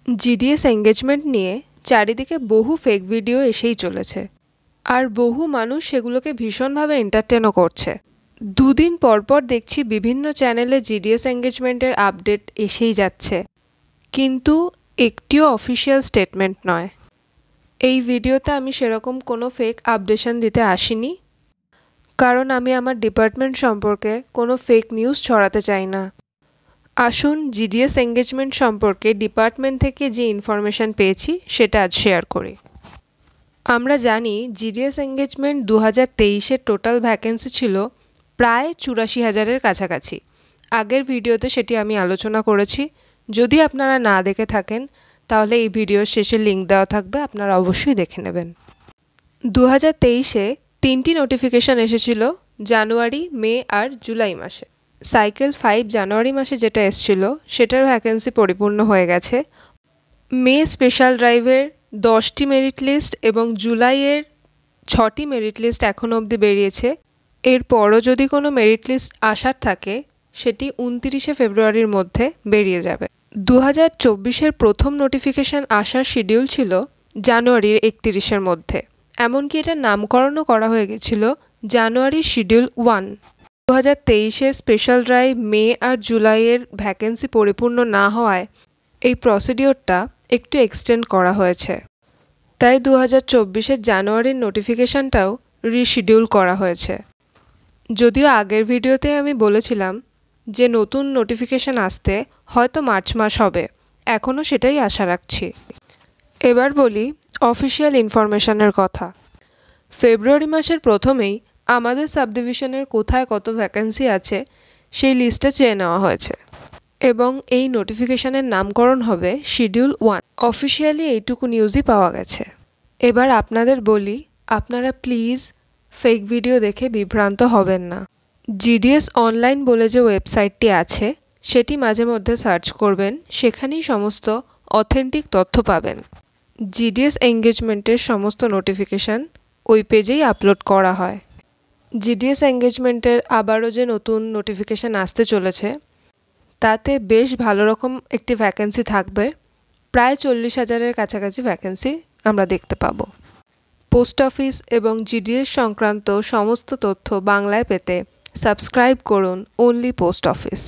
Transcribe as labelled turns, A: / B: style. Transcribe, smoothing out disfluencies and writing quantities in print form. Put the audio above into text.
A: GDS engagement নিয়ে চারিদিকে বহু ফেক ভিডিও এসেই চলেছে, আর বহু মানুষ সেগুলোকে ভীষণভাবে এন্টারটেনও করছে। দুদিন পরপর দেখছি বিভিন্ন চ্যানেলে জিডিএস এঙ্গেজমেন্টের আপডেট এসেই যাচ্ছে, কিন্তু একটিও অফিসিয়াল স্টেটমেন্ট নয়। এই ভিডিওতে আমি সেরকম কোনো ফেক আপডেশন দিতে আসিনি, কারণ আমি আমার ডিপার্টমেন্ট সম্পর্কে কোনো ফেক নিউজ ছড়াতে চাই না। আসুন জিডিএস এঙ্গেজমেন্ট সম্পর্কে ডিপার্টমেন্ট থেকে যে ইনফরমেশান পেয়েছি সেটা আজ শেয়ার করি। আমরা জানি জিডিএস এঙ্গেজমেন্ট 2023-এর টোটাল ভ্যাকেন্সি ছিল প্রায় 84,000-এর কাছাকাছি। আগের ভিডিওতে সেটি আমি আলোচনা করেছি। যদি আপনারা না দেখে থাকেন তাহলে এই ভিডিওর শেষে লিঙ্ক দেওয়া থাকবে, আপনারা অবশ্যই দেখে নেবেন। 2023-এ 3টি নোটিফিকেশান এসেছিল জানুয়ারি, মে আর জুলাই মাসে। সাইকেল 5 জানুয়ারি মাসে যেটা এসেছিল সেটার ভ্যাকেন্সি পরিপূর্ণ হয়ে গেছে। মে স্পেশাল ড্রাইভের 10টি মেরিট লিস্ট এবং জুলাইয়ের 6টি মেরিট লিস্ট এখনও অবধি বেরিয়েছে। এরপরও যদি কোনো মেরিট লিস্ট আসার থাকে সেটি 29শে ফেব্রুয়ারির মধ্যে বেরিয়ে যাবে। 2024-এর প্রথম নোটিফিকেশান আসার শিডিউল ছিল জানুয়ারির 31-এর মধ্যে। এমনকি এটার নামকরণও করা হয়ে গেছিল জানুয়ারি শিডিউল 1। 2023-এ স্পেশাল ড্রাইভ মে আর জুলাইয়ের ভ্যাকেন্সি পরিপূর্ণ না হওয়ায় এই প্রসিডিওরটা একটু এক্সটেন্ড করা হয়েছে। তাই 2024-এর জানুয়ারির নোটিফিকেশানটাও রিশিডিউল করা হয়েছে। যদিও আগের ভিডিওতে আমি বলেছিলাম যে নতুন নোটিফিকেশান আসতে হয়তো মার্চ মাস হবে, এখনও সেটাই আশা রাখছি। এবার বলি অফিসিয়াল ইনফরমেশানের কথা। ফেব্রুয়ারি মাসের প্রথমেই আমাদের সাবডিভিশনের কোথায় কত ভ্যাকেন্সি আছে সেই লিস্টে চেয়ে নেওয়া হয়েছে এবং এই নোটিফিকেশানের নামকরণ হবে শিডিউল 1। অফিসিয়ালি এইটুকু নিউজই পাওয়া গেছে। এবার আপনাদের বলি, আপনারা প্লিজ ফেক ভিডিও দেখে বিভ্রান্ত হবেন না। জিডিএস অনলাইন বলে যে ওয়েবসাইটটি আছে সেটি মাঝে মধ্যে সার্চ করবেন, সেখানেই সমস্ত অথেন্টিক তথ্য পাবেন। জিডিএস এঙ্গেজমেন্টের সমস্ত নোটিফিকেশান ওই পেজেই আপলোড করা হয়। জিডিএস এঙ্গেজমেন্টের আবারও যে নতুন নোটিফিকেশান আসতে চলেছে তাতে বেশ ভালো রকম একটি ভ্যাকেন্সি থাকবে। প্রায় 40,000-এর কাছাকাছি ভ্যাকেন্সি আমরা দেখতে পাবো। পোস্ট অফিস এবং জিডিএস সংক্রান্ত সমস্ত তথ্য বাংলায় পেতে সাবস্ক্রাইব করুন অনলি পোস্ট অফিস।